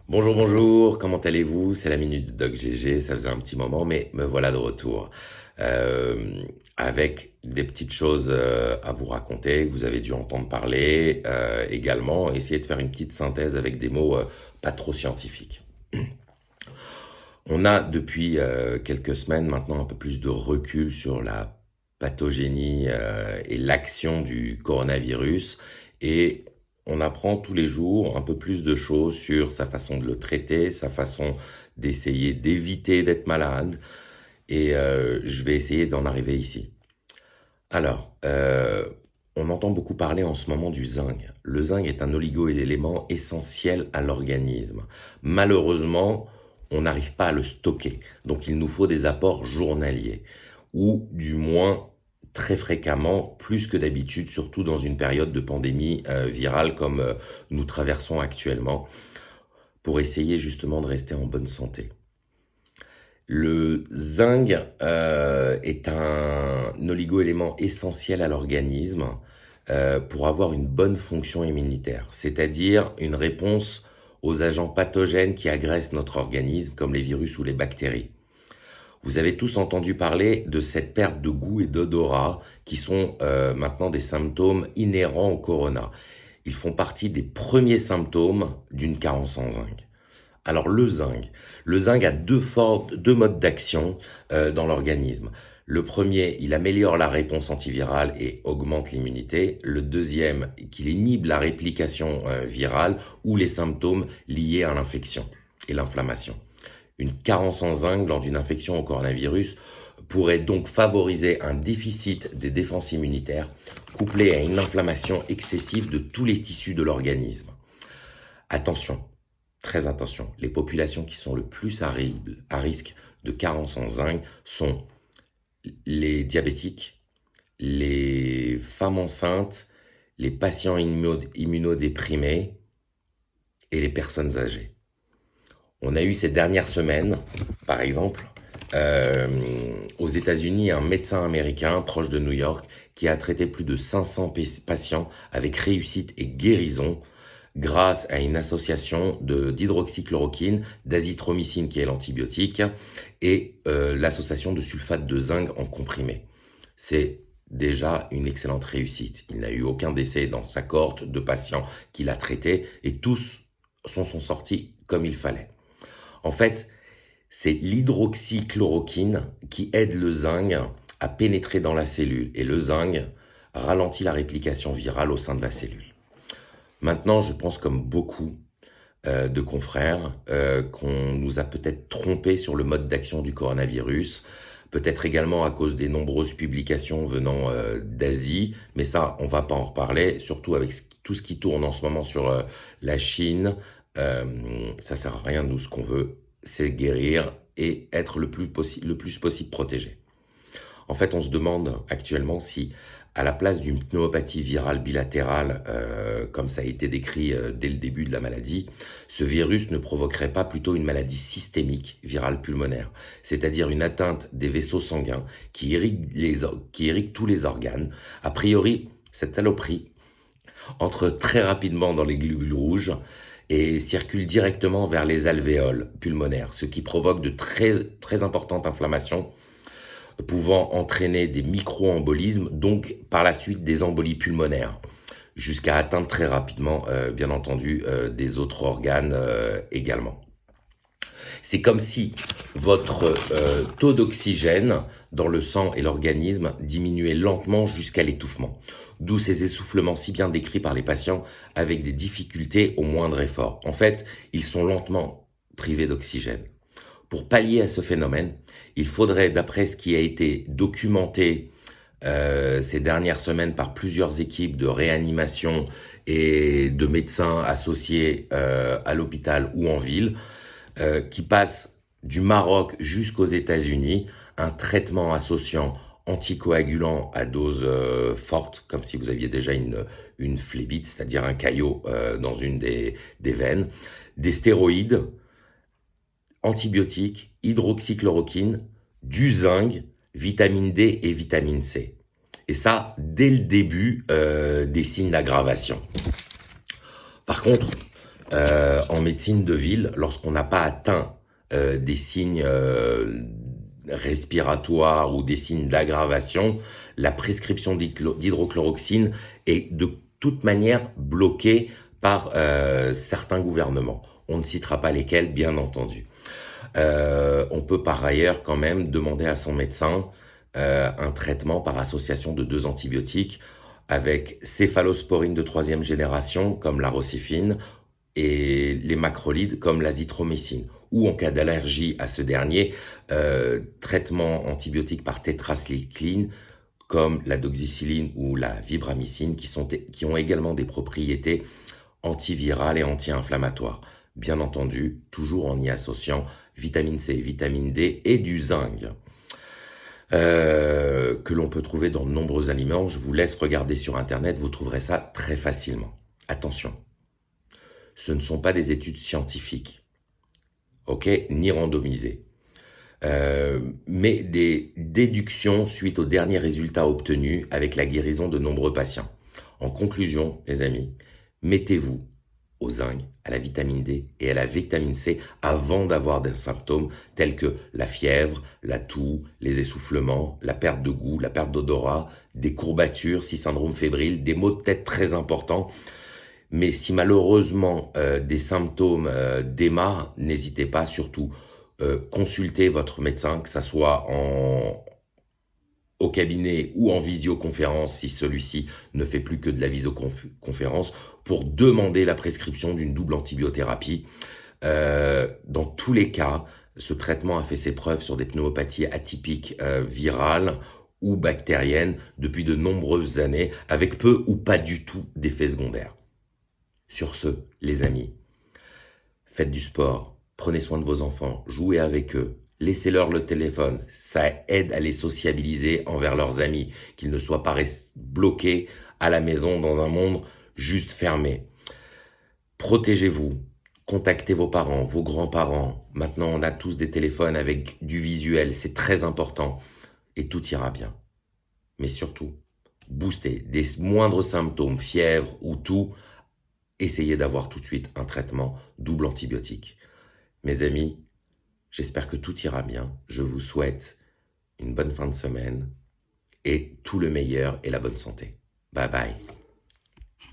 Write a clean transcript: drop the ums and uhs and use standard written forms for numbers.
Bonjour, bonjour, comment allez-vous? C'est la minute de Doc GG, ça faisait un petit moment, mais me voilà de retour. Avec des petites choses à vous raconter, que vous avez dû entendre parler, également, essayer de faire une petite synthèse avec des mots pas trop scientifiques. On a depuis quelques semaines maintenant un peu plus de recul sur la pathogénie et l'action du coronavirus et on apprend tous les jours un peu plus de choses sur sa façon de le traiter, sa façon d'essayer d'éviter d'être malade et je vais essayer d'en arriver ici. Alors, on entend beaucoup parler en ce moment du zinc. Le zinc est un oligo-élément essentiel à l'organisme. Malheureusement, on n'arrive pas à le stocker. Donc, il nous faut des apports journaliers, ou du moins très fréquemment, plus que d'habitude, surtout dans une période de pandémie virale comme nous traversons actuellement, pour essayer justement de rester en bonne santé. Le zinc est un oligo-élément essentiel à l'organisme pour avoir une bonne fonction immunitaire, c'est-à-dire une réponse aux agents pathogènes qui agressent notre organisme, comme les virus ou les bactéries. Vous avez tous entendu parler de cette perte de goût et d'odorat qui sont maintenant des symptômes inhérents au corona. Ils font partie des premiers symptômes d'une carence en zinc. Alors le zinc a deux modes d'action dans l'organisme. Le premier, il améliore la réponse antivirale et augmente l'immunité. Le deuxième, qu'il inhibe la réplication virale ou les symptômes liés à l'infection et l'inflammation. Une carence en zinc lors d'une infection au coronavirus pourrait donc favoriser un déficit des défenses immunitaires couplé à une inflammation excessive de tous les tissus de l'organisme. Attention, très attention, les populations qui sont le plus à risque de carence en zinc sont les diabétiques, les femmes enceintes, les patients immunodéprimés et les personnes âgées. On a eu ces dernières semaines, par exemple, euh, aux États-Unis, un médecin américain proche de New York qui a traité plus de 500 patients avec réussite et guérison grâce à une association d'hydroxychloroquine, d'azithromycine qui est l'antibiotique, et l'association de sulfate de zinc en comprimé. C'est déjà une excellente réussite. Il n'a eu aucun décès dans sa cohorte de patients qu'il a traités et tous sont sortis comme il fallait. En fait, c'est l'hydroxychloroquine qui aide le zinc à pénétrer dans la cellule et le zinc ralentit la réplication virale au sein de la cellule. Maintenant, je pense comme beaucoup de confrères qu'on nous a peut-être trompé sur le mode d'action du coronavirus, peut-être également à cause des nombreuses publications venant d'Asie, mais ça, on va pas en reparler, surtout avec tout ce qui tourne en ce moment sur la Chine. Ça sert à rien, nous, ce qu'on veut, c'est guérir et être le plus possible protégé. En fait, on se demande actuellement si, à la place d'une pneumopathie virale bilatérale, comme ça a été décrit dès le début de la maladie, ce virus ne provoquerait pas plutôt une maladie systémique virale pulmonaire, c'est-à-dire une atteinte des vaisseaux sanguins qui irriguent tous les organes. A priori, cette saloperie entre très rapidement dans les globules rouges et circule directement vers les alvéoles pulmonaires, ce qui provoque de très importantes inflammations pouvant entraîner des micro-embolismes, donc par la suite des embolies pulmonaires, jusqu'à atteindre très rapidement, bien entendu, des autres organes également. C'est comme si votre taux d'oxygène dans le sang et l'organisme diminuait lentement jusqu'à l'étouffement. D'où ces essoufflements si bien décrits par les patients avec des difficultés au moindre effort. En fait, ils sont lentement privés d'oxygène. Pour pallier à ce phénomène, il faudrait, d'après ce qui a été documenté ces dernières semaines par plusieurs équipes de réanimation et de médecins associés à l'hôpital ou en ville, qui passent du Maroc jusqu'aux États-Unis, un traitement associant anticoagulant à dose forte, comme si vous aviez déjà une phlébite, c'est-à-dire un caillot dans une des veines, des stéroïdes, antibiotiques, hydroxychloroquine, du zinc, vitamine D et vitamine C. Et ça, dès le début des signes d'aggravation. Par contre, En médecine de ville, lorsqu'on n'a pas atteint des signes respiratoires ou des signes d'aggravation, la prescription d'hydrochloroquine est de toute manière bloquée par certains gouvernements. On ne citera pas lesquels, bien entendu. On peut par ailleurs quand même demander à son médecin un traitement par association de 2 antibiotiques avec céphalosporine de 3e génération comme la rocifine et les macrolides comme l'azithromycine. Ou en cas d'allergie à ce dernier, traitement antibiotique par tétracycline comme la doxycycline ou la vibramycine qui ont également des propriétés antivirales et anti-inflammatoires. Bien entendu, toujours en y associant vitamine C, vitamine D et du zinc, que l'on peut trouver dans de nombreux aliments. Je vous laisse regarder sur Internet, vous trouverez ça très facilement. Attention, ce ne sont pas des études scientifiques, ok, ni randomisées, mais des déductions suite aux derniers résultats obtenus avec la guérison de nombreux patients. En conclusion, les amis, mettez-vous au zinc, à la vitamine D et à la vitamine C avant d'avoir des symptômes tels que la fièvre, la toux, les essoufflements, la perte de goût, la perte d'odorat, des courbatures, si syndrome fébrile, des maux de tête très importants. Mais si malheureusement des symptômes démarrent, n'hésitez pas, surtout consultez votre médecin, que ça soit au cabinet ou en visioconférence si celui-ci ne fait plus que de la visioconférence pour demander la prescription d'une double antibiothérapie. Dans tous les cas, ce traitement a fait ses preuves sur des pneumopathies atypiques virales ou bactériennes depuis de nombreuses années avec peu ou pas du tout d'effets secondaires. Sur ce, les amis, faites du sport, prenez soin de vos enfants, jouez avec eux, laissez-leur le téléphone, ça aide à les sociabiliser envers leurs amis, qu'ils ne soient pas bloqués à la maison dans un monde juste fermé. Protégez-vous, contactez vos parents, vos grands-parents. Maintenant, on a tous des téléphones avec du visuel, c'est très important et tout ira bien. Mais surtout, boostez des moindres symptômes, fièvre ou tout, essayez d'avoir tout de suite un traitement double antibiotique. Mes amis, j'espère que tout ira bien. Je vous souhaite une bonne fin de semaine et tout le meilleur et la bonne santé. Bye bye.